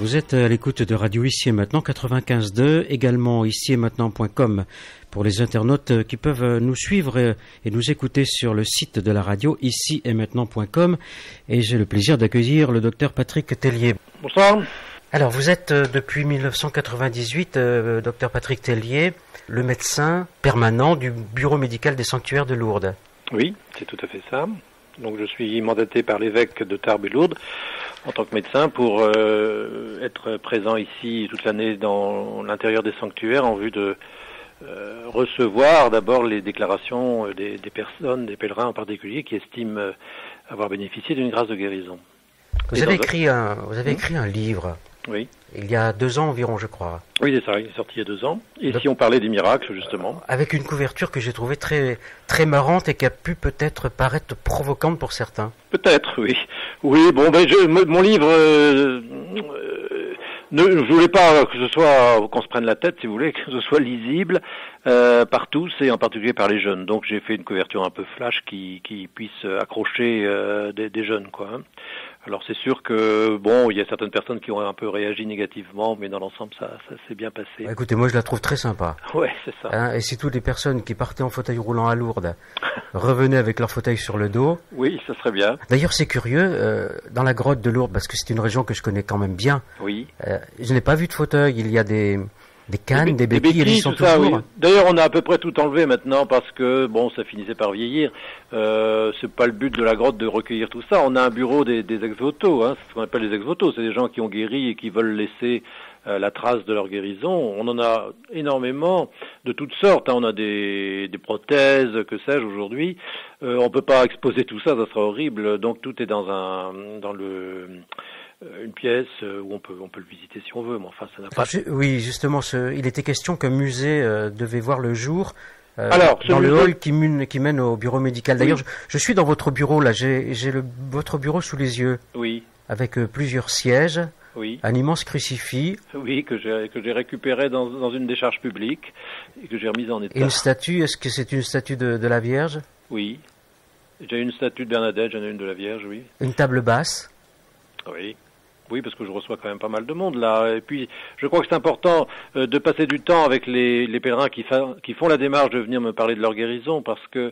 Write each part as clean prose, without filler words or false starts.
Vous êtes à l'écoute de Radio Ici et Maintenant 95.2, également ici et maintenant.com pour les internautes qui peuvent nous suivre et nous écouter sur le site de la radio ici et maintenant.com. Et j'ai le plaisir d'accueillir le docteur Patrick Tellier. Bonsoir. Alors vous êtes depuis 1998, docteur Patrick Tellier, le médecin permanent du bureau médical des sanctuaires de Lourdes. Oui, c'est tout à fait ça. Donc je suis mandaté par l'évêque de Tarbes et Lourdes en tant que médecin pour être présent ici toute l'année dans l'intérieur des sanctuaires en vue de recevoir d'abord les déclarations des personnes, des pèlerins en particulier, qui estiment avoir bénéficié d'une grâce de guérison. Vous avez écrit un livre. Oui. Il y a 2 ans environ, je crois. Oui, c'est ça, il est sorti il y a 2 ans. Et si on parlait des miracles, justement. Avec une couverture que j'ai trouvée très, très marrante et qui a pu peut-être paraître provocante pour certains. Peut-être, oui. Oui, bon, mon livre, je voulais pas que ce soit, qu'on se prenne la tête, si vous voulez, que ce soit lisible par tous et en particulier par les jeunes. Donc j'ai fait une couverture un peu flash qui puisse accrocher des jeunes, quoi. Hein. Alors c'est sûr que, bon, il y a certaines personnes qui ont un peu réagi négativement, mais dans l'ensemble, ça s'est bien passé. Écoutez, moi je la trouve très sympa. Ouais, c'est ça. Hein, et si toutes les personnes qui partaient en fauteuil roulant à Lourdes revenaient avec leur fauteuil sur le dos... Oui, ça serait bien. D'ailleurs, c'est curieux, dans la grotte de Lourdes, parce que c'est une région que je connais quand même bien, oui. Je n'ai pas vu de fauteuil, il y a des cannes, des béquilles, ils sont toujours... Ça, oui. D'ailleurs, on a à peu près tout enlevé maintenant parce que, bon, ça finissait par vieillir. C'est pas le but de la grotte de recueillir tout ça. On a un bureau des ex-voto, hein, c'est ce qu'on appelle les ex-voto. C'est des gens qui ont guéri et qui veulent laisser la trace de leur guérison. On en a énormément de toutes sortes. Hein. On a des prothèses, que sais-je, aujourd'hui. On peut pas exposer tout ça, ça serait horrible. Donc tout est dans une pièce où on peut le visiter si on veut, mais enfin ça n'a pas... Oui, justement, il était question qu'un musée devait voir le jour Alors, dans le hall qui mène au bureau médical. D'ailleurs, oui. je suis dans votre bureau, là, j'ai votre bureau sous les yeux, oui. Avec plusieurs sièges, oui. Un immense crucifix. Oui, que j'ai récupéré dans une décharge publique et que j'ai remise en état. Et une statue, est-ce que c'est une statue de la Vierge? Oui. J'ai une statue de Bernadette, j'en ai une de la Vierge, oui. Une table basse? Oui. Oui, parce que je reçois quand même pas mal de monde là. Et puis, je crois que c'est important de passer du temps avec les pèlerins qui font la démarche de venir me parler de leur guérison, parce que,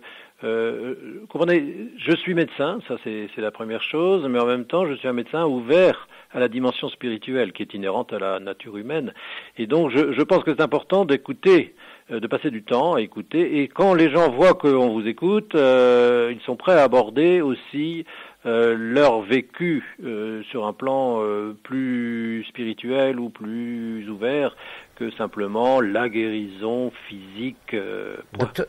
comprenez, je suis médecin, ça c'est la première chose, mais en même temps, je suis un médecin ouvert à la dimension spirituelle qui est inhérente à la nature humaine. Et donc, je pense que c'est important d'écouter, de passer du temps à écouter. Et quand les gens voient qu'on vous écoute, ils sont prêts à aborder aussi leur vécu sur un plan plus spirituel ou plus ouvert que simplement la guérison physique.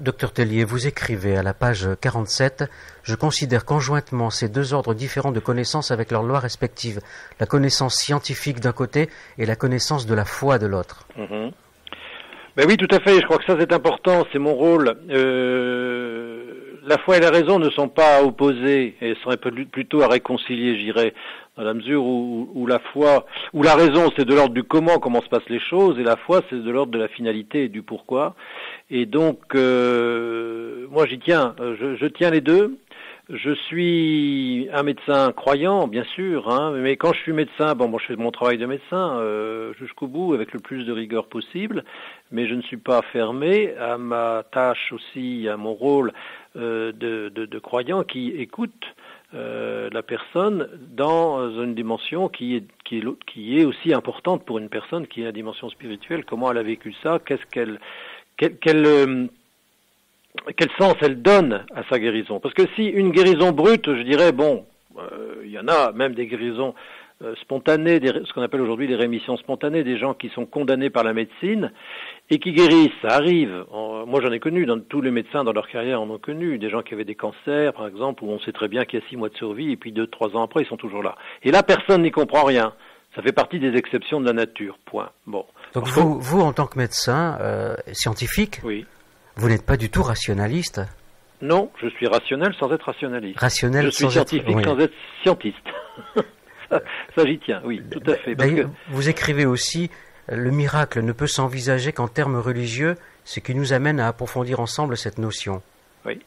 Docteur Tellier, vous écrivez à la page 47 « Je considère conjointement ces 2 ordres différents de connaissances avec leurs lois respectives, la connaissance scientifique d'un côté et la connaissance de la foi de l'autre. » Ben oui, tout à fait, je crois que ça c'est important, c'est mon rôle. La foi et la raison ne sont pas opposées, et seraient plutôt à réconcilier, j'irais, dans la mesure où la foi, où la raison c'est de l'ordre du comment se passent les choses, et la foi c'est de l'ordre de la finalité et du pourquoi. Et donc, moi j'y tiens, je tiens les deux. Je suis un médecin croyant, bien sûr, hein, mais quand je suis médecin, bon, moi je fais mon travail de médecin jusqu'au bout avec le plus de rigueur possible, mais je ne suis pas fermé à ma tâche aussi, à mon rôle de croyant qui écoute la personne dans une dimension qui est aussi importante pour une personne, qui est la dimension spirituelle. Comment elle a vécu ça, quel sens elle donne à sa guérison. Parce que si une guérison brute, je dirais, bon, il y en a même des guérisons spontanées, ce qu'on appelle aujourd'hui des rémissions spontanées, des gens qui sont condamnés par la médecine et qui guérissent, ça arrive. Moi j'en ai connu, tous les médecins dans leur carrière en ont connu, des gens qui avaient des cancers par exemple, où on sait très bien qu'il y a 6 mois de survie et puis 2-3 ans après ils sont toujours là. Et là personne n'y comprend rien. Ça fait partie des exceptions de la nature, point. Bon. Donc vous en tant que médecin scientifique, oui. Vous n'êtes pas du tout rationaliste? Non, je suis rationnel sans être rationaliste. Rationnel je suis scientifique sans être scientiste. ça j'y tiens, oui, tout à fait. Vous écrivez aussi « Le miracle ne peut s'envisager qu'en termes religieux, ce qui nous amène à approfondir ensemble cette notion. » Oui.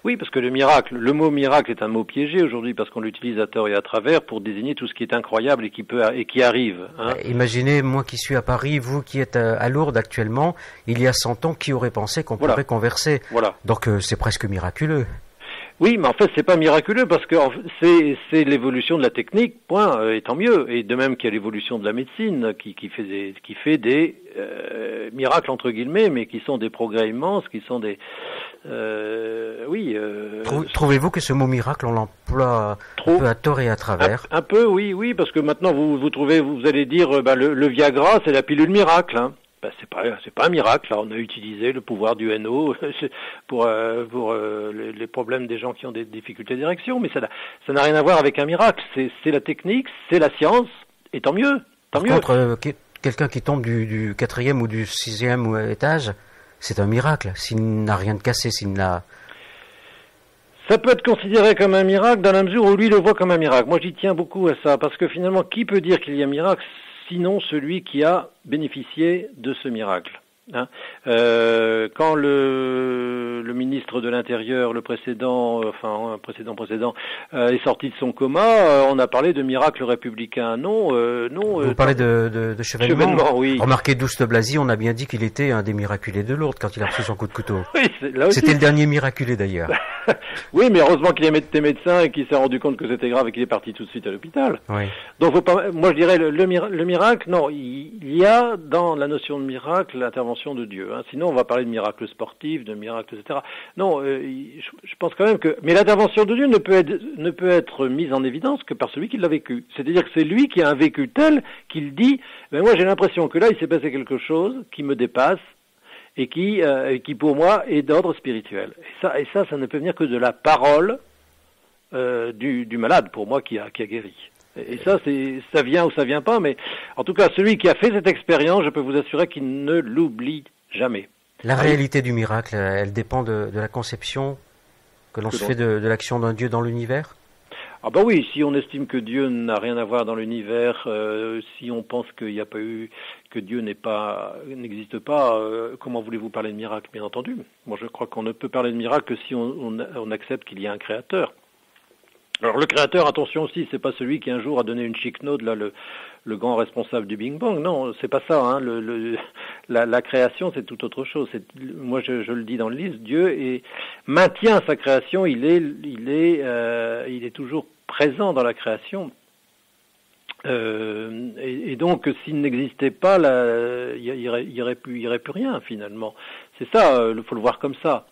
Oui, parce que le mot miracle est un mot piégé aujourd'hui parce qu'on l'utilise à tort et à travers pour désigner tout ce qui est incroyable et qui arrive. Hein. Imaginez, moi qui suis à Paris, vous qui êtes à Lourdes actuellement, il y a 100 ans, qui aurait pensé qu'on pourrait converser? Voilà. Donc c'est presque miraculeux. Oui, mais en fait, c'est pas miraculeux parce que c'est l'évolution de la technique, point, et tant mieux. Et de même qu'il y a l'évolution de la médecine qui fait des miracles entre guillemets, mais qui sont des progrès immenses, qui sont des Trouvez-vous que ce mot miracle, on l'emploie un peu à tort et à travers? Un peu, oui, parce que maintenant vous allez dire, le Viagra, c'est la pilule miracle, hein. C'est pas un miracle. Là, on a utilisé le pouvoir du NO pour les problèmes des gens qui ont des difficultés d'érection, mais ça n'a rien à voir avec un miracle. C'est la technique, c'est la science, et tant mieux. Par contre, quelqu'un qui tombe du 4e ou du 6e étage, c'est un miracle. S'il n'a rien de cassé, Ça peut être considéré comme un miracle dans la mesure où lui le voit comme un miracle. Moi, j'y tiens beaucoup à ça, parce que finalement, qui peut dire qu'il y a un miracle sinon celui qui a bénéficié de ce miracle, hein. Quand le ministre de l'Intérieur, le précédent, est sorti de son coma, on a parlé de miracle républicain. Non. Vous parlez de Chevènement, oui. Remarquez, Douste Blazy, on a bien dit qu'il était un des miraculés de Lourdes quand il a reçu son coup de couteau. Oui, c'était le dernier miraculé d'ailleurs. Oui, mais heureusement qu'il était médecin et qu'il s'est rendu compte que c'était grave et qu'il est parti tout de suite à l'hôpital. Oui. Donc, moi je dirais le miracle, non, il y a dans la notion de miracle l'intervention de Dieu. Hein. Sinon, on va parler de miracle sportif, de miracle, etc. Non, je pense quand même que... Mais l'intervention de Dieu ne peut être mise en évidence que par celui qui l'a vécu. C'est-à-dire que c'est lui qui a un vécu tel qu'il dit, moi j'ai l'impression que là, il s'est passé quelque chose qui me dépasse et qui pour moi est d'ordre spirituel. Et ça ne peut venir que de la parole du malade, pour moi, qui a guéri. Et ça vient ou ça vient pas, mais en tout cas, celui qui a fait cette expérience, je peux vous assurer qu'il ne l'oublie jamais. La réalité du miracle, elle dépend de la conception que l'on se fait de l'action d'un Dieu dans l'univers? Ah bah oui, si on estime que Dieu n'a rien à voir dans l'univers, si on pense qu'il n'y a pas eu, que Dieu n'existe pas, comment voulez-vous parler de miracle? Bien entendu. Moi, je crois qu'on ne peut parler de miracle que si on accepte qu'il y a un créateur. Alors le créateur, attention aussi, c'est pas celui qui un jour a donné une chic note, là, le grand responsable du Big Bang. Non, c'est pas ça. Hein. La création, c'est tout autre chose. Moi, je le dis dans le livre, Dieu maintient sa création. Il est toujours présent dans la création. Et donc, s'il n'existait pas, il y aurait plus rien finalement. C'est ça. Faut le voir comme ça.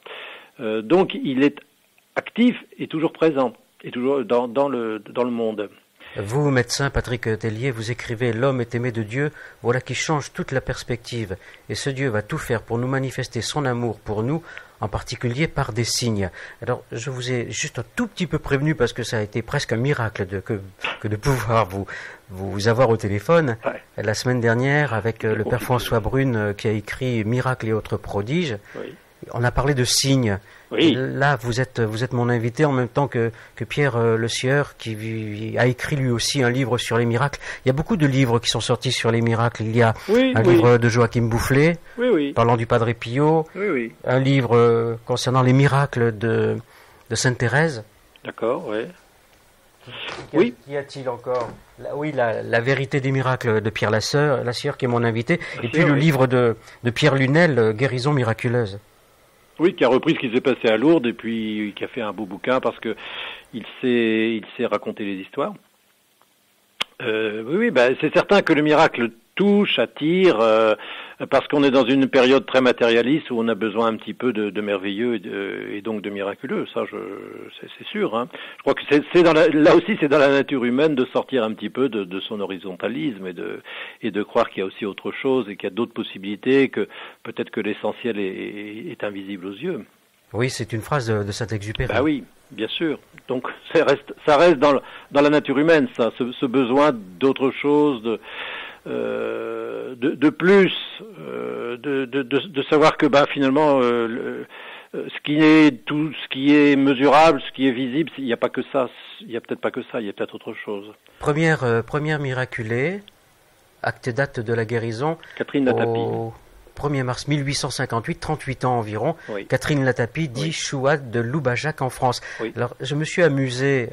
Donc, il est actif et toujours présent. Et toujours dans le monde. Vous, médecin Patrick Tellier, vous écrivez « L'homme est aimé de Dieu, voilà qui change toute la perspective. Et ce Dieu va tout faire pour nous manifester son amour pour nous, en particulier par des signes. » Alors, je vous ai juste un tout petit peu prévenu parce que ça a été presque un miracle que de pouvoir vous avoir au téléphone. Ouais. La semaine dernière, avec le père François Brune qui a écrit « Miracles et autres prodiges ». Oui. On a parlé de signes. Oui. Et là, vous êtes mon invité en même temps que Pierre Le Sieur, qui a écrit lui aussi un livre sur les miracles. Il y a beaucoup de livres qui sont sortis sur les miracles. Il y a un livre de Joachim Boufflet, parlant du Padre Pio, un livre concernant les miracles de Sainte Thérèse. D'accord, oui. Qu'y a-t-il encore? La vérité des miracles de Pierre Lassieur, qui est mon invité, et puis le livre de Pierre Lunel, Guérison miraculeuse. Oui, qui a repris ce qui s'est passé à Lourdes et puis qui a fait un beau bouquin parce que il sait raconter les histoires. C'est certain que le miracle touche, attire, parce qu'on est dans une période très matérialiste où on a besoin un petit peu de merveilleux et donc de miraculeux. Ça, c'est sûr. Hein. Je crois que là aussi, c'est dans la nature humaine de sortir un petit peu de son horizontalisme et de croire qu'il y a aussi autre chose et qu'il y a d'autres possibilités, que peut-être que l'essentiel est invisible aux yeux. Oui, c'est une phrase de Saint-Exupéry. Bah oui, bien sûr. Donc ça reste dans la nature humaine, ça, ce besoin d'autre chose, de plus, de savoir que finalement ce qui est mesurable, ce qui est visible, il n'y a pas que ça, il y a peut-être pas que ça, il y a peut-être autre chose. Première miraculée, acte date de la guérison. Catherine Natapi. 1er mars 1858, 38 ans environ, Oui. Catherine Latapie, dit Oui. Chouad de Loubajac en France. Oui. Alors, je me suis amusé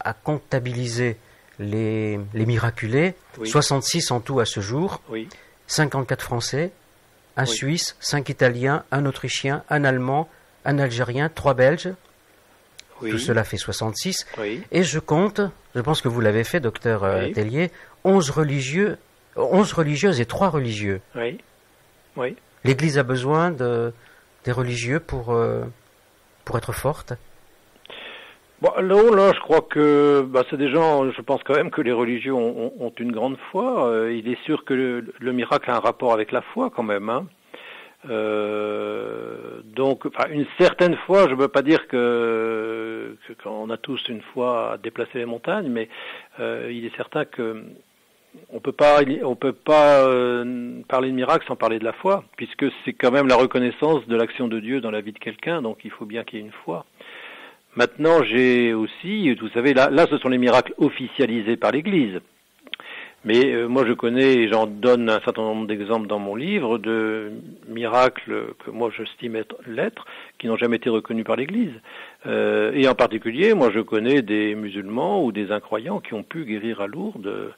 à comptabiliser les miraculés, Oui. 66 en tout à ce jour, Oui. 54 Français, un Oui. Suisse, 5 Italiens, un Autrichien, un Allemand, un Algérien, 3 Belges. Oui. Tout cela fait 66. Oui. Et je compte, je pense que vous l'avez fait, docteur Oui. Tellier, 11 religieuses et 3 religieux. Oui. Oui. L'Église a besoin des religieux pour être forte. Bon, là, je crois que c'est des gens, je pense quand même que les religieux ont une grande foi. Il est sûr que le miracle a un rapport avec la foi quand même. Hein. Donc, une certaine foi, je ne veux pas dire que qu'on a tous une foi à déplacer les montagnes, mais il est certain que on peut pas parler de miracle sans parler de la foi, puisque c'est quand même la reconnaissance de l'action de Dieu dans la vie de quelqu'un, donc il faut bien qu'il y ait une foi. Maintenant, j'ai aussi, vous savez, là, ce sont les miracles officialisés par l'Église. Mais moi, je connais, et j'en donne un certain nombre d'exemples dans mon livre, de miracles que moi, j'estime l'être, qui n'ont jamais été reconnus par l'Église. Et en particulier, moi, je connais des musulmans ou des incroyants qui ont pu guérir à Lourdes.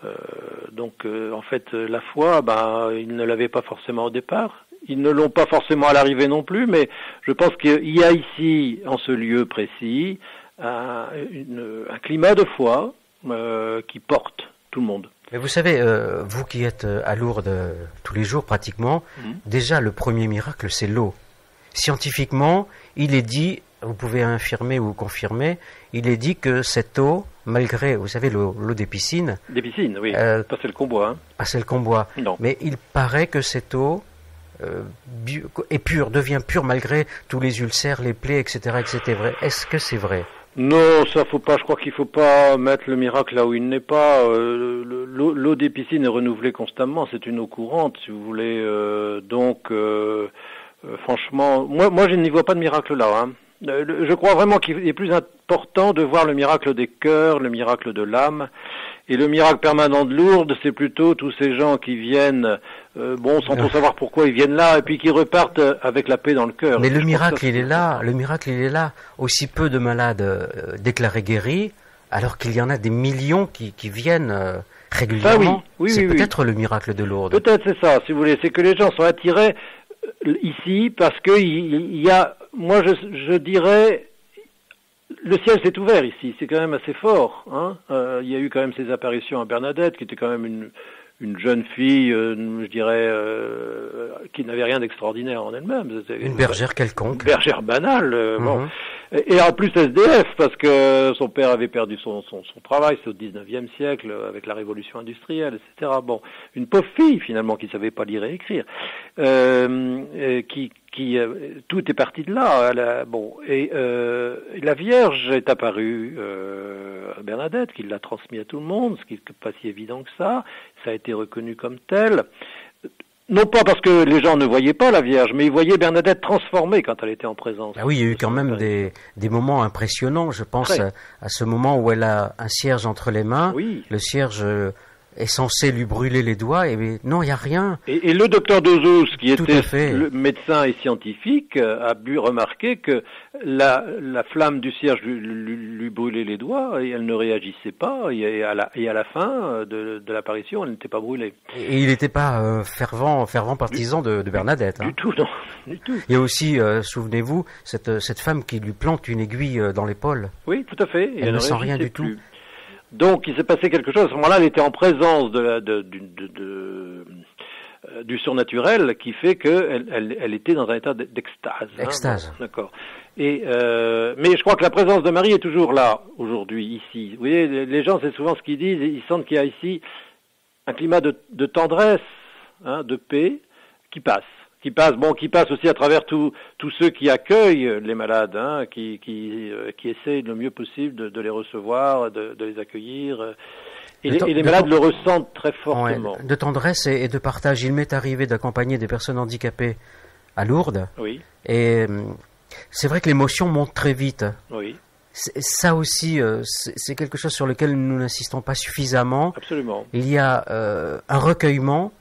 En fait, la foi, ils ne l'avaient pas forcément au départ. Ils ne l'ont pas forcément à l'arrivée non plus, mais je pense qu'il y a ici, en ce lieu précis, un climat de foi qui porte tout le monde. Mais vous savez, vous qui êtes à Lourdes tous les jours pratiquement, déjà le premier miracle, c'est l'eau. Scientifiquement, il est dit, vous pouvez infirmer ou confirmer, il est dit que cette eau, malgré, vous savez, l'eau des piscines... Des piscines, oui, pas celle qu'on boit. Hein. Pas celle qu'on boit. Non. Mais il paraît que cette eau est pure, devient pure malgré tous les ulcères, les plaies, etc. Est-ce que c'est vrai ? Non, ça faut pas. Je crois qu'il faut pas mettre le miracle là où il n'est pas. L'eau des piscines est renouvelée constamment. C'est une eau courante, si vous voulez. Franchement, moi, je n'y vois pas de miracle là. Hein. Je crois vraiment qu'il est plus important de voir le miracle des cœurs, le miracle de l'âme. Et le miracle permanent de Lourdes, c'est plutôt tous ces gens qui viennent, sans trop savoir pourquoi ils viennent là, et puis qui repartent avec la paix dans le cœur. Mais le miracle, il est là. Le miracle, il est là. Aussi peu de malades déclarés guéris, alors qu'il y en a des millions qui viennent régulièrement. Oui, c'est peut-être le miracle de Lourdes. Peut-être c'est ça, si vous voulez. C'est que les gens sont attirés ici parce que il y a, moi je dirais, le ciel s'est ouvert ici, c'est quand même assez fort. Hein. Il y a eu quand même ces apparitions à Bernadette, qui était quand même une jeune fille, je dirais, qui n'avait rien d'extraordinaire en elle-même. Une bergère quelconque. Une bergère banale, bon. Et en plus SDF, parce que son père avait perdu son travail, c'est au 19e siècle, avec la révolution industrielle, etc. Bon, une pauvre fille, finalement, qui savait pas lire et écrire, tout est parti de là. La Vierge est apparue à Bernadette, qui l'a transmis à tout le monde, ce qui n'est pas si évident que ça. Ça a été reconnu comme tel. Non pas parce que les gens ne voyaient pas la Vierge, mais ils voyaient Bernadette transformée quand elle était en présence. Ah oui, il y a eu quand même des moments impressionnants. Je pense à ce moment où elle a un cierge entre les mains. Oui. Le cierge est censé lui brûler les doigts, et non, il n'y a rien. Et le docteur Dozous, qui était le médecin et scientifique, a pu remarquer que la flamme du cierge lui brûlait les doigts, et elle ne réagissait pas, et à la fin de l'apparition, elle n'était pas brûlée. Et il n'était pas fervent partisan de Bernadette. Du tout, non. Du tout. Il y a aussi, souvenez-vous, cette femme qui lui plante une aiguille dans l'épaule. Oui, tout à fait. Elle ne sent rien du tout. Donc, il s'est passé quelque chose. À ce moment-là, elle était en présence du surnaturel, qui fait qu'elle était dans un état d'extase. Extase. Hein, bon, d'accord. Mais je crois que la présence de Marie est toujours là, aujourd'hui, ici. Vous voyez, les gens, c'est souvent ce qu'ils disent. Ils sentent qu'il y a ici un climat de tendresse, de paix, qui passe aussi à travers tous ceux qui accueillent les malades, qui essayent le mieux possible de les recevoir, de les accueillir. Et les malades le ressentent très fortement. Ouais, de tendresse et de partage. Il m'est arrivé d'accompagner des personnes handicapées à Lourdes. Oui. Et c'est vrai que l'émotion monte très vite. Oui. Ça aussi, c'est quelque chose sur lequel nous n'insistons pas suffisamment. Absolument. Il y a un recueillement.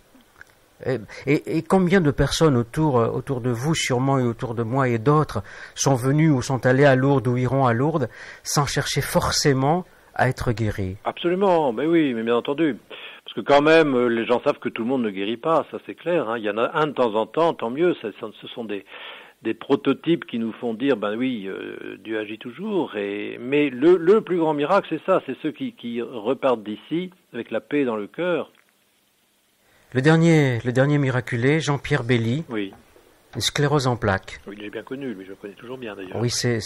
Et combien de personnes autour de vous, sûrement, et autour de moi et d'autres, sont venues ou sont allées à Lourdes ou iront à Lourdes sans chercher forcément à être guéris? Absolument, mais oui, mais bien entendu. Parce que quand même, les gens savent que tout le monde ne guérit pas, ça c'est clair. Hein. Il y en a un de temps en temps, tant mieux. Ce sont des prototypes qui nous font dire, ben oui, Dieu agit toujours. Mais le plus grand miracle, c'est ça, c'est ceux qui repartent d'ici avec la paix dans le cœur. Le dernier miraculé, Jean-Pierre Belly. Oui. Une sclérose en plaques. Oui, il est bien connu, lui, je le connais toujours bien d'ailleurs. Oui, c'est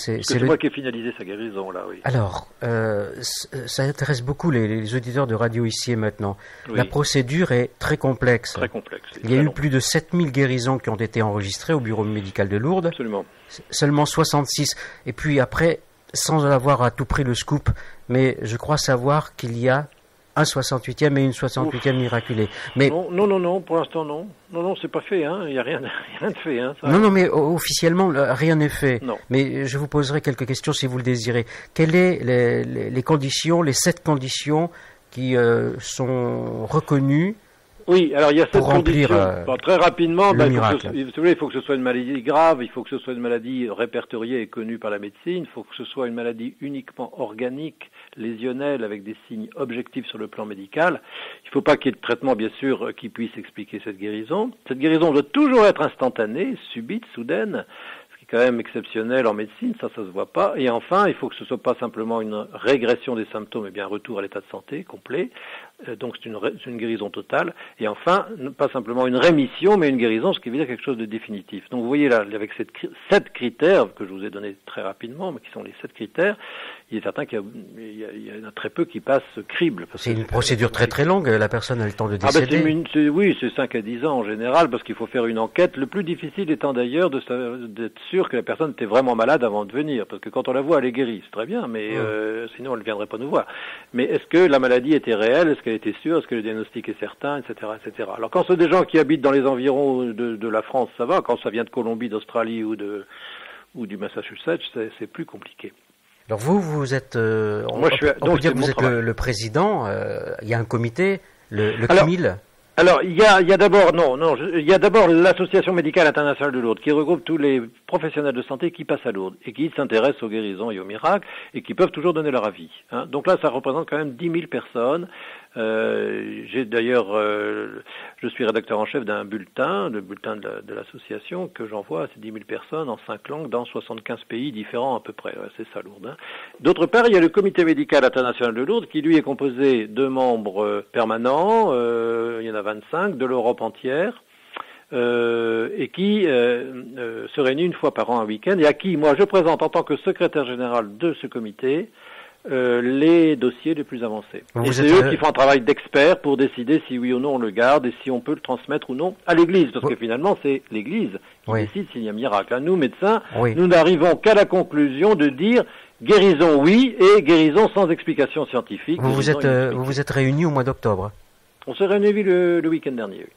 moi qui ai finalisé sa guérison, là, oui. Alors, ça intéresse beaucoup les auditeurs de radio ici et maintenant. Oui. La procédure est très complexe. Très complexe. Il y a eu plus de 7000 guérisons qui ont été enregistrées au bureau médical de Lourdes. Absolument. Seulement 66. Et puis après, sans avoir à tout prix le scoop, mais je crois savoir qu'il y a un 68e et une 68e miraculée. Mais non, pour l'instant non. Non, c'est pas fait, hein. Il n'y a rien de fait, hein. Ça. Non, mais officiellement, rien n'est fait. Non. Mais je vous poserai quelques questions si vous le désirez. Quelles sont les conditions, les 7 conditions qui sont reconnues? Oui, alors il y a cette condition. Très rapidement, il faut que ce soit une maladie grave, il faut que ce soit une maladie répertoriée et connue par la médecine, il faut que ce soit une maladie uniquement organique, lésionnelle, avec des signes objectifs sur le plan médical. Il ne faut pas qu'il y ait de traitement, bien sûr, qui puisse expliquer cette guérison. Cette guérison doit toujours être instantanée, subite, soudaine, ce qui est quand même exceptionnel en médecine, ça se voit pas. Et enfin, il faut que ce soit pas simplement une régression des symptômes, mais bien un retour à l'état de santé complet. Donc c'est une guérison totale. Et enfin, pas simplement une rémission, mais une guérison, ce qui veut dire quelque chose de définitif. Donc vous voyez là, avec 7 critères que je vous ai donnés très rapidement, mais qui sont les 7 critères, il est certain qu'il y en a très peu qui passent ce crible. C'est une procédure très très longue, la personne a le temps de décéder. Oui, c'est 5 à 10 ans en général, parce qu'il faut faire une enquête. Le plus difficile étant d'ailleurs d'être sûr que la personne était vraiment malade avant de venir, parce que quand on la voit, elle est guérie, c'est très bien, mais sinon elle ne viendrait pas nous voir. Mais est-ce que la maladie était réelle? Est-ce qu'elle était sûre? Est-ce que le diagnostic est certain? Etc., etc. Alors quand c'est des gens qui habitent dans les environs de la France, ça va. Quand ça vient de Colombie, d'Australie ou du Massachusetts, c'est plus compliqué. Alors vous êtes, on peut dire que vous êtes le président. Il y a un comité, le CNIL. Alors il y a d'abord il y a d'abord l'Association médicale internationale de Lourdes qui regroupe tous les professionnels de santé qui passent à Lourdes et qui s'intéressent aux guérisons et aux miracles et qui peuvent toujours donner leur avis. Hein. Donc là, ça représente quand même 10 000 personnes. J'ai d'ailleurs, je suis rédacteur en chef d'un bulletin, le bulletin de l'association que j'envoie à ces 10 000 personnes en 5 langues dans 75 pays différents à peu près. Ouais, c'est ça, Lourdes. Hein. D'autre part, il y a le Comité médical international de Lourdes qui lui est composé de membres permanents. Il y en a 25 de l'Europe entière. Et qui se réunit une fois par an un week-end et à qui moi je présente en tant que secrétaire général de ce comité les dossiers les plus avancés. Et c'est eux qui font un travail d'expert pour décider si oui ou non on le garde et si on peut le transmettre ou non à l'Église, parce que finalement c'est l'Église qui décide s'il y a miracle. Nous médecins, nous n'arrivons qu'à la conclusion de dire guérison oui et guérison sans explication scientifique. Vous vous êtes réunis au mois d'octobre? On s'est réunis le week-end dernier. Oui.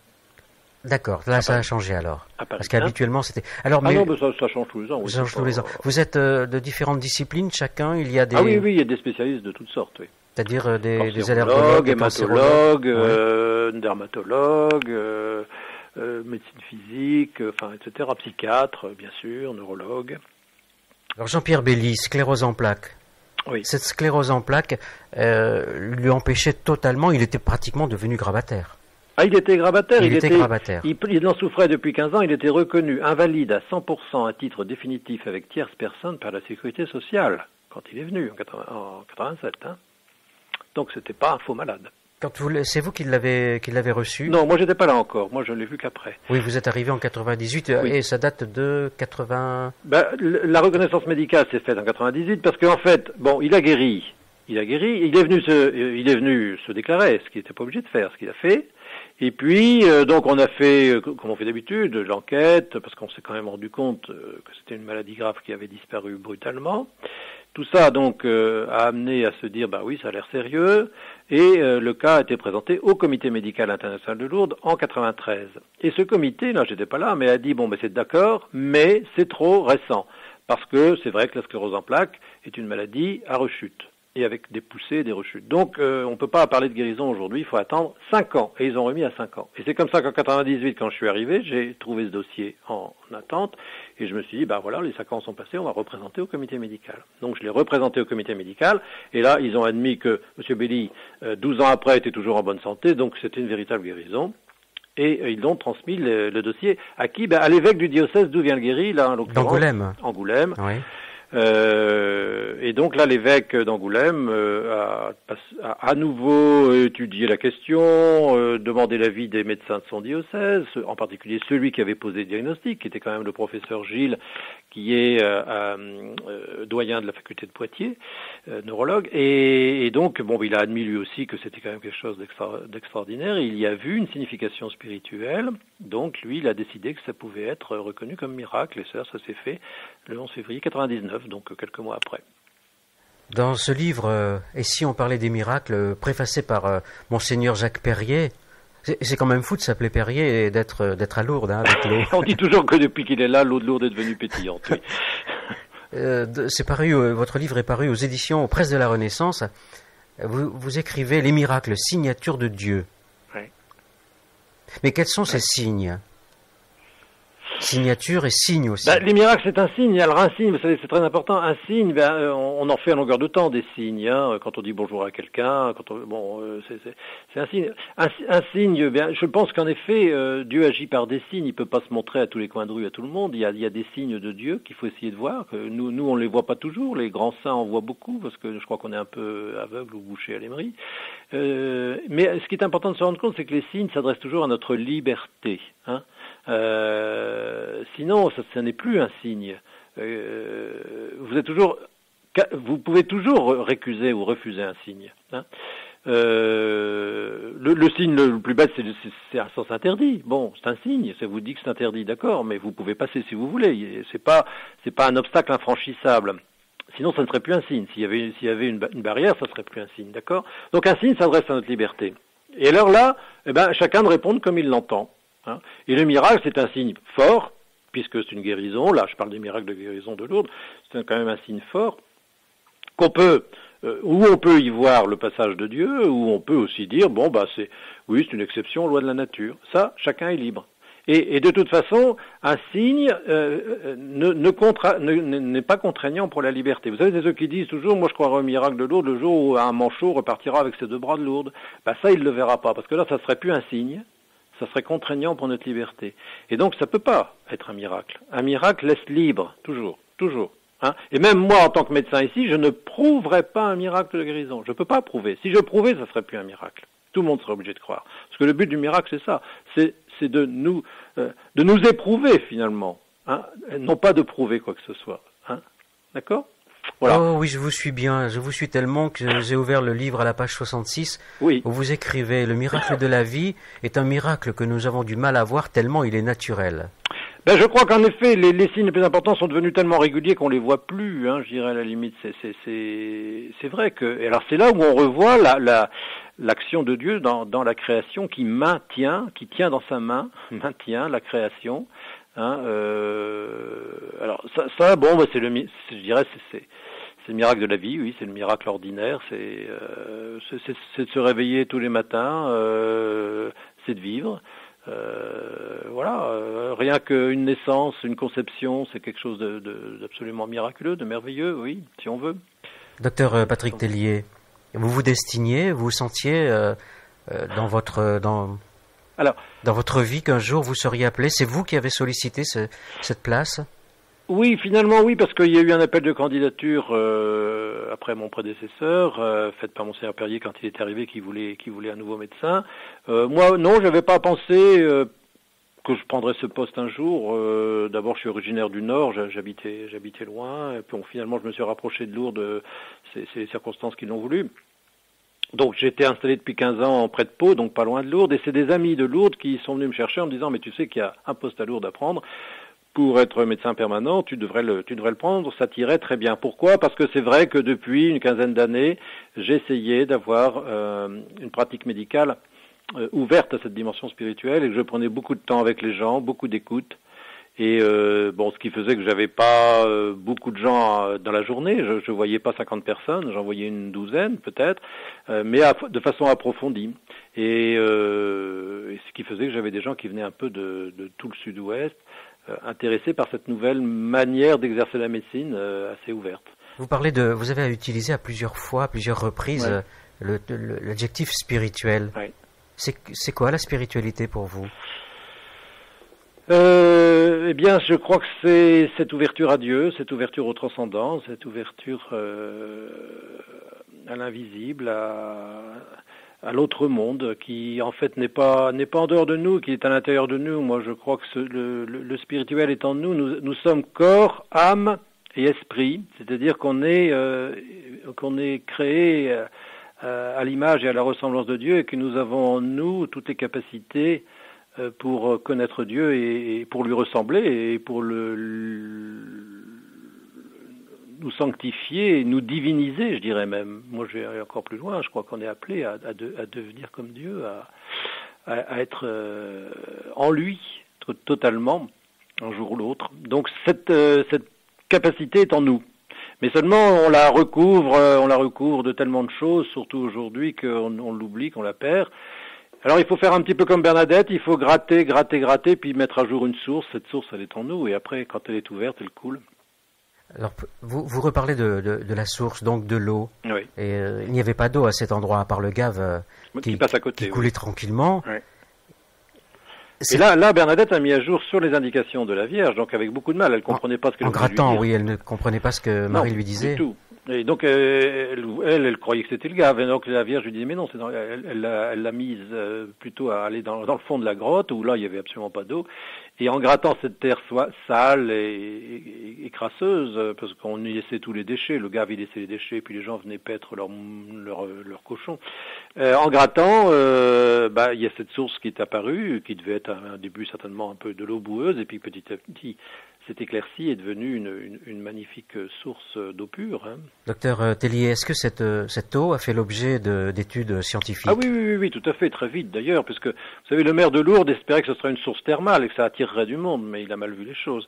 D'accord, là ça a changé alors. Parce qu'habituellement c'était. Alors, mais ça change tous les ans. Oui, ça change tous les ans. Vous êtes de différentes disciplines, chacun. Il y a des. Ah oui, il y a des spécialistes de toutes sortes, oui. C'est-à-dire des allergologues, hématologues, dermatologues, médecine physique, etc. Psychiatres, bien sûr, neurologues. Alors Jean-Pierre Belly, sclérose en plaques. Oui. Cette sclérose en plaques lui empêchait totalement. Il était pratiquement devenu grabataire. Ah, il était grabataire. Il était grabataire. Il en souffrait depuis 15 ans. Il était reconnu invalide à 100% à titre définitif avec tierce personne par la Sécurité sociale quand il est venu en 87. Hein. Donc c'était pas un faux malade. C'est vous qui l'avez reçu? Non, moi j'étais pas là encore. Moi je l'ai vu qu'après. Oui, vous êtes arrivé en 98 et ça date de 80. La reconnaissance médicale s'est faite en 98 parce qu'en fait, il a guéri. Il est venu se déclarer, ce qu'il n'était pas obligé de faire, ce qu'il a fait. Et puis, donc on a fait, comme on fait d'habitude, l'enquête, parce qu'on s'est quand même rendu compte que c'était une maladie grave qui avait disparu brutalement. Tout ça, donc, a amené à se dire, oui, ça a l'air sérieux, et le cas a été présenté au Comité médical international de Lourdes en 93. Et ce comité, là, j'étais pas là, mais a dit, c'est d'accord, mais c'est trop récent, parce que c'est vrai que la sclérose en plaques est une maladie à rechute. et avec des poussées, des rechutes. Donc, on ne peut pas parler de guérison aujourd'hui, il faut attendre 5 ans. Et ils ont remis à 5 ans. Et c'est comme ça qu'en 98, quand je suis arrivé, j'ai trouvé ce dossier en attente, et je me suis dit, voilà, les 5 ans sont passés, on va représenter au comité médical. Donc, je l'ai représenté au comité médical, et là, ils ont admis que M. Belli, 12 ans après, était toujours en bonne santé, donc c'était une véritable guérison. Et ils ont transmis le dossier à qui? À l'évêque du diocèse d'où vient le guéri, là, en l'occurrence. D'Angoulême. Angoulême. Oui. Et donc là, l'évêque d'Angoulême a à nouveau étudié la question, demandé l'avis des médecins de son diocèse, en particulier celui qui avait posé le diagnostic, qui était quand même le professeur Gilles, qui est doyen de la faculté de Poitiers, neurologue. Et donc, il a admis lui aussi que c'était quand même quelque chose d'extraordinaire. Il y a vu une signification spirituelle. Donc, lui, il a décidé que ça pouvait être reconnu comme miracle. Et ça s'est fait le 11 février 99, donc quelques mois après. Dans ce livre, Et si on parlait des miracles, préfacé par Monseigneur Jacques Perrier, c'est quand même fou de s'appeler Perrier et d'être à Lourdes, avec l'eau. On dit toujours que depuis qu'il est là, l'eau de Lourdes est devenue pétillante. Oui. C'est paru, votre livre est paru aux éditions aux Presses de la Renaissance. Vous écrivez les miracles, signature de Dieu. Oui. Mais quels sont ces signes? Signature et signe aussi. Les miracles, c'est un signe. Alors un signe, vous savez, c'est très important. Un signe, on en fait à longueur de temps des signes. Quand on dit bonjour à quelqu'un, c'est un signe. Un signe, je pense qu'en effet, Dieu agit par des signes. Il peut pas se montrer à tous les coins de rue, à tout le monde. Il y a des signes de Dieu qu'il faut essayer de voir. Que nous, on les voit pas toujours. Les grands saints en voient beaucoup parce que je crois qu'on est un peu aveugle ou bouché à l'émery. Mais ce qui est important de se rendre compte, c'est que les signes s'adressent toujours à notre liberté. Sinon, ça n'est plus un signe. Vous pouvez toujours récuser ou refuser un signe. Le signe le plus bête, c'est un sens interdit. Bon, c'est un signe. Ça vous dit que c'est interdit, d'accord, mais vous pouvez passer si vous voulez. C'est pas un obstacle infranchissable. Sinon, ça ne serait plus un signe. S'il y avait une barrière, ça serait plus un signe, d'accord. Donc, un signe s'adresse à notre liberté. Et alors là, chacun de répondre comme il l'entend. Et le miracle, c'est un signe fort, puisque c'est une guérison. Là, je parle des miracles de guérison de Lourdes. C'est quand même un signe fort où on peut y voir le passage de Dieu, où on peut aussi dire c'est une exception aux lois de la nature. Ça, chacun est libre. Et de toute façon, un signe n'est pas contraignant pour la liberté. Vous savez, c'est ceux qui disent toujours, moi je croirai au miracle de Lourdes le jour où un manchot repartira avec ses 2 bras de Lourdes. Ça, il ne le verra pas, parce que là, ça serait plus un signe. Ça serait contraignant pour notre liberté. Et donc, ça peut pas être un miracle. Un miracle laisse libre, toujours. Et même moi, en tant que médecin ici, je ne prouverais pas un miracle de guérison. Je peux pas prouver. Si je prouvais, ça serait plus un miracle. Tout le monde serait obligé de croire. Parce que le but du miracle, c'est ça. C'est de nous éprouver, finalement. Non pas de prouver quoi que ce soit. D'accord? Voilà. Oh oui, je vous suis bien. Je vous suis tellement que j'ai ouvert le livre à la page 66, oui. Où vous écrivez « Le miracle de la vie est un miracle que nous avons du mal à voir tellement il est naturel. » Je crois qu'en effet, les signes les plus importants sont devenus tellement réguliers qu'on les voit plus. Je dirais à la limite, c'est vrai que. Et alors c'est là où on revoit l'action de Dieu dans la création qui tient dans sa main, maintient la création. Alors ça c'est le miracle de la vie, oui, c'est le miracle ordinaire, c'est de se réveiller tous les matins, c'est de vivre. Rien qu'une naissance, une conception, c'est quelque chose d'absolument miraculeux, de merveilleux, oui, si on veut. Docteur Patrick Tellier, vous vous destiniez, vous sentiez dans votre vie qu'un jour vous seriez appelé, c'est vous qui avez sollicité cette place? Oui, finalement oui, parce qu'il y a eu un appel de candidature après mon prédécesseur, fait par Monseigneur Perrier quand il est arrivé, qui voulait un nouveau médecin. Moi, non, j'avais pas pensé que je prendrais ce poste un jour. D'abord, je suis originaire du Nord, j'habitais loin, et puis finalement, je me suis rapproché de Lourdes. C'est les circonstances qui l'ont voulu. Donc j'étais installé depuis 15 ans près de Pau, donc pas loin de Lourdes, et c'est des amis de Lourdes qui sont venus me chercher en me disant « Mais tu sais qu'il y a un poste à Lourdes à prendre. Pour être médecin permanent, tu devrais le prendre, ça t'irait très bien. » Pourquoi? Parce que c'est vrai que depuis une quinzaine d'années, j'essayais d'avoir une pratique médicale ouverte à cette dimension spirituelle, et que je prenais beaucoup de temps avec les gens, beaucoup d'écoute. Et ce qui faisait que j'avais pas beaucoup de gens dans la journée. Je voyais pas 50 personnes, j'en voyais une douzaine peut-être, mais de façon approfondie. Et ce qui faisait que j'avais des gens qui venaient un peu de tout le sud-ouest, intéressés par cette nouvelle manière d'exercer la médecine assez ouverte. Vous avez utilisé à plusieurs reprises, l'adjectif spirituel. Ouais. C'est quoi la spiritualité pour vous? Eh bien, je crois que c'est cette ouverture à Dieu, cette ouverture au transcendant, cette ouverture à l'invisible, à l'autre monde, qui en fait n'est pas en dehors de nous, qui est à l'intérieur de nous. Moi, je crois que le spirituel est en nous. Nous sommes corps, âme et esprit, c'est-à-dire qu'on est créé à l'image et à la ressemblance de Dieu, et que nous avons en nous toutes les capacités pour connaître Dieu et pour lui ressembler et pour nous sanctifier et nous diviniser, je dirais même. Moi, je vais encore plus loin. Je crois qu'on est appelé à devenir comme Dieu, à être en lui totalement, un jour ou l'autre. Donc cette capacité est en nous. Mais seulement on la recouvre de tellement de choses, surtout aujourd'hui, qu'on l'oublie, qu'on la perd. Alors il faut faire un petit peu comme Bernadette, il faut gratter, puis mettre à jour une source. Cette source, elle est en nous, et après, quand elle est ouverte, elle coule. Alors, vous reparlez de la source, donc de l'eau. Oui. Et il n'y avait pas d'eau à cet endroit, à part le Gave qui passe à côté, qui coulait tranquillement. Oui. Et là, Bernadette a mis à jour sur les indications de la Vierge, donc avec beaucoup de mal. Elle ne comprenait pas ce que en grattant, oui, elle ne comprenait pas ce que Marie lui disait. Du tout. Et donc elle croyait que c'était le Gave, et donc la Vierge lui disait mais non, elle l'a mise plutôt à aller dans le fond de la grotte où là il y avait absolument pas d'eau, et en grattant cette terre sale et crasseuse, parce qu'on y laissait tous les déchets, le Gave il laissait les déchets, puis les gens venaient paître leurs cochons. En grattant, il y a cette source qui est apparue, qui devait être un début certainement un peu de l'eau boueuse, et puis petit à petit cette éclaircie est devenue une magnifique source d'eau pure. Hein. Docteur Tellier, est-ce que cette eau a fait l'objet d'études scientifiques? Ah oui, tout à fait, très vite d'ailleurs, puisque vous savez, le maire de Lourdes espérait que ce serait une source thermale et que ça attirerait du monde, mais il a mal vu les choses.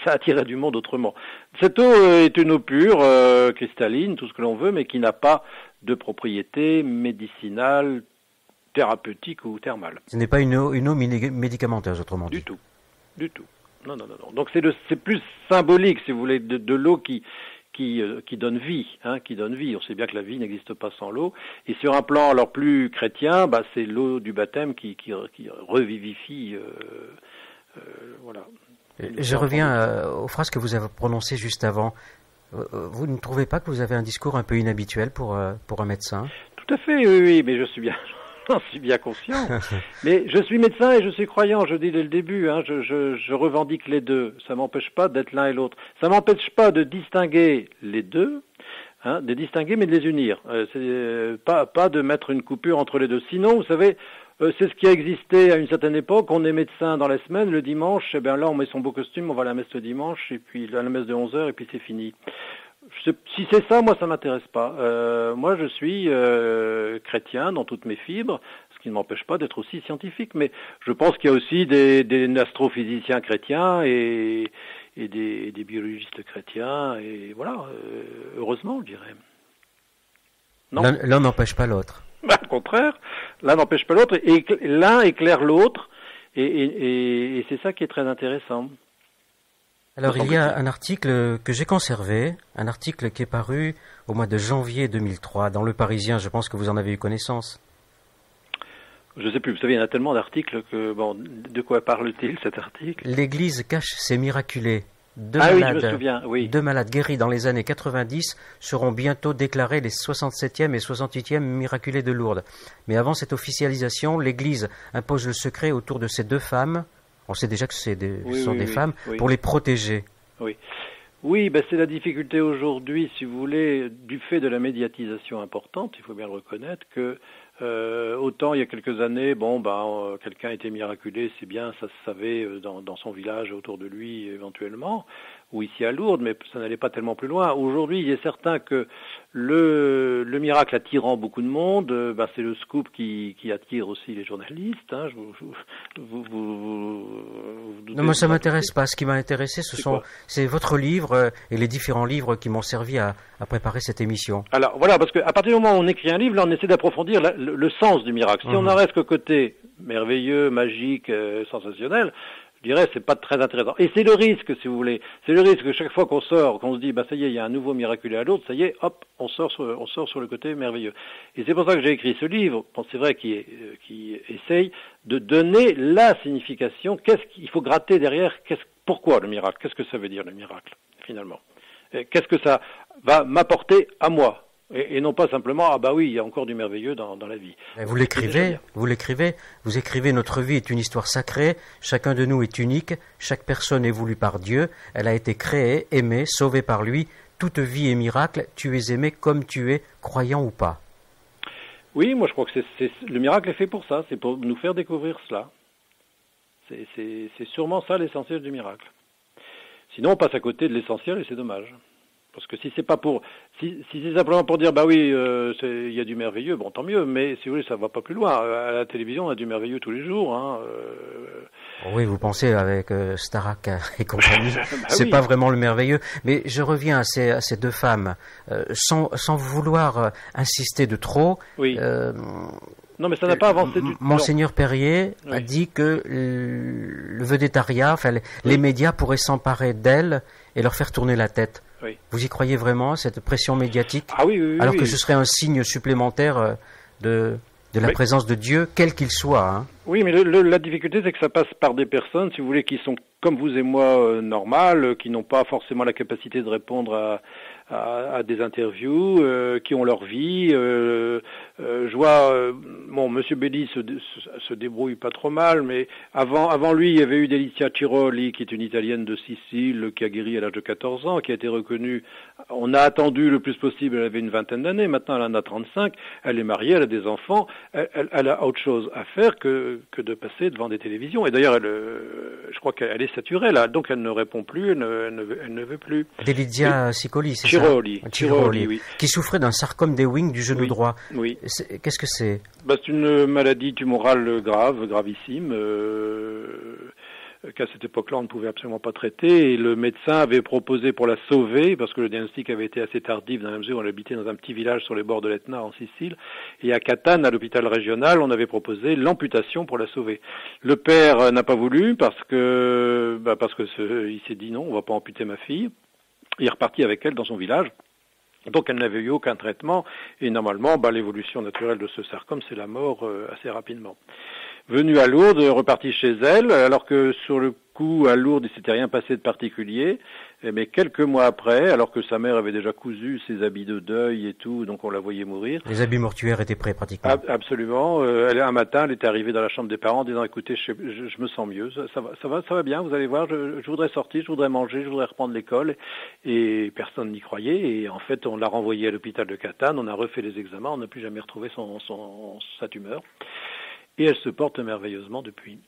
Ça attirerait du monde autrement. Cette eau est une eau pure, cristalline, tout ce que l'on veut, mais qui n'a pas de propriété médicinale, thérapeutique ou thermale. Ce n'est pas une eau médicamenteuse, autrement dit. Du tout. Non. Donc c'est plus symbolique, si vous voulez, de l'eau qui donne vie, qui donne vie. On sait bien que la vie n'existe pas sans l'eau. Et sur un plan alors plus chrétien, c'est l'eau du baptême qui revivifie. Voilà. Je reviens aux phrases que vous avez prononcées juste avant. Vous ne trouvez pas que vous avez un discours un peu inhabituel pour un médecin? Tout à fait, oui, mais je suis bien conscient. Mais je suis médecin et je suis croyant, je dis dès le début, je revendique les deux. Ça m'empêche pas d'être l'un et l'autre. Ça m'empêche pas de distinguer les deux, de distinguer mais de les unir. C'est pas de mettre une coupure entre les deux. Sinon, vous savez, c'est ce qui a existé à une certaine époque. On est médecin dans la semaine, le dimanche, et bien là on met son beau costume, on va à la messe le dimanche, et puis à la messe de 11h, et puis c'est fini. Si c'est ça, moi ça m'intéresse pas. Moi je suis chrétien dans toutes mes fibres, ce qui ne m'empêche pas d'être aussi scientifique. Mais je pense qu'il y a aussi des astrophysiciens chrétiens et des biologistes chrétiens, et voilà, heureusement je dirais. Non. L'un n'empêche pas l'autre. Au contraire, l'un n'empêche pas l'autre, et l'un éclaire l'autre, et c'est ça qui est très intéressant. Alors, il y a un article que j'ai conservé, un article qui est paru au mois de janvier 2003 dans Le Parisien. Je pense que vous en avez eu connaissance. Je ne sais plus, vous savez, il y en a tellement d'articles que, de quoi parle-t-il cet article? L'Église cache ses miraculés. Oui, je me souviens, oui. 2 malades guéris dans les années 90 seront bientôt déclarés les 67e et 68e miraculés de Lourdes. Mais avant cette officialisation, l'Église impose le secret autour de ces 2 femmes. On sait déjà que ce sont des femmes, pour les protéger. Oui, c'est la difficulté aujourd'hui, si vous voulez, du fait de la médiatisation importante, il faut bien le reconnaître, que autant il y a quelques années, quelqu'un était miraculé, c'est bien, ça se savait dans son village, autour de lui éventuellement. ou ici à Lourdes, mais ça n'allait pas tellement plus loin. Aujourd'hui, il est certain que le miracle attirant beaucoup de monde, c'est le scoop qui attire aussi les journalistes. Hein. Non, moi ça m'intéresse pas. Ce qui m'a intéressé, c'est votre livre et les différents livres qui m'ont servi à préparer cette émission. Alors voilà, parce qu'à partir du moment où on écrit un livre, là on essaie d'approfondir le sens du miracle. Si on en reste qu'au côté merveilleux, magique, sensationnel, je dirais c'est pas très intéressant. Et c'est le risque, si vous voulez. C'est le risque que chaque fois qu'on sort, qu'on se dit ça y est, il y a un nouveau miraculé à Lourdes, ça y est, hop, on sort sur le côté merveilleux. Et c'est pour ça que j'ai écrit ce livre. Bon, c'est vrai qui essaye de donner la signification. Qu'est-ce qu'il faut gratter derrière? Pourquoi le miracle? Qu'est-ce que ça veut dire le miracle finalement? Qu'est-ce que ça va m'apporter à moi? Et non pas simplement, il y a encore du merveilleux dans la vie. Vous écrivez notre vie est une histoire sacrée, chacun de nous est unique, chaque personne est voulue par Dieu, elle a été créée, aimée, sauvée par lui, toute vie est miracle, tu es aimé comme tu es, croyant ou pas. Oui, moi je crois que le miracle est fait pour ça, c'est pour nous faire découvrir cela. C'est sûrement ça l'essentiel du miracle. Sinon on passe à côté de l'essentiel et c'est dommage. Parce que si c'est simplement pour dire il y a du merveilleux, bon tant mieux, mais si vous voulez ça va pas plus loin. À la télévision on a du merveilleux tous les jours. Hein, Oui, vous pensez avec Starac et compagnie, c'est pas vraiment le merveilleux. Mais je reviens à ces deux femmes, sans vouloir insister de trop. Oui. Non, mais ça n'a pas avancé du tout. Monseigneur Perrier a dit que le vedettariat, les médias pourraient s'emparer d'elles et leur faire tourner la tête. Oui. Vous y croyez vraiment, cette pression médiatique? Oui. Alors que ce serait un signe supplémentaire de la présence de Dieu, quel qu'il soit. Hein. Oui, mais la difficulté, c'est que ça passe par des personnes, si vous voulez, qui sont comme vous et moi, normales, qui n'ont pas forcément la capacité de répondre à des interviews, qui ont leur vie. Je vois, Monsieur Belli se débrouille pas trop mal, mais avant lui, il y avait eu Delizia Ciroli, qui est une Italienne de Sicile, qui a guéri à l'âge de 14 ans, qui a été reconnue. On a attendu le plus possible, elle avait une vingtaine d'années, maintenant elle en a 35, elle est mariée, elle a des enfants, elle a autre chose à faire que de passer devant des télévisions. Et d'ailleurs, je crois qu'elle est saturée là, donc elle ne répond plus, elle ne veut plus. Delizia Ciroli, c'est ça? Ciroli, oui. Qui souffrait d'un sarcome d'Ewing du genou droit. Oui. Qu'est-ce que c'est? C'est une maladie tumorale gravissime, qu'à cette époque-là, on ne pouvait absolument pas traiter. Et le médecin avait proposé pour la sauver, parce que le diagnostic avait été assez tardif dans la mesure où on habitait dans un petit village sur les bords de l'Etna en Sicile. Et à Catane, à l'hôpital régional, on avait proposé l'amputation pour la sauver. Le père n'a pas voulu parce que il s'est dit non, on va pas amputer ma fille. Il est reparti avec elle dans son village. Donc elle n'avait eu aucun traitement et normalement l'évolution naturelle de ce sarcome c'est la mort assez rapidement. Venue à Lourdes, repartie chez elle, alors que sur le coup à Lourdes il s'était rien passé de particulier, mais quelques mois après, alors que sa mère avait déjà cousu ses habits de deuil et tout, donc on la voyait mourir. Les habits mortuaires étaient prêts pratiquement. Absolument. Un matin, elle était arrivée dans la chambre des parents en disant écoutez, je me sens mieux, ça va bien, vous allez voir, je voudrais sortir, je voudrais manger, je voudrais reprendre l'école. Et personne n'y croyait. Et en fait, on l'a renvoyée à l'hôpital de Catane, on a refait les examens, on n'a plus jamais retrouvé sa tumeur. Et elle se porte merveilleusement depuis.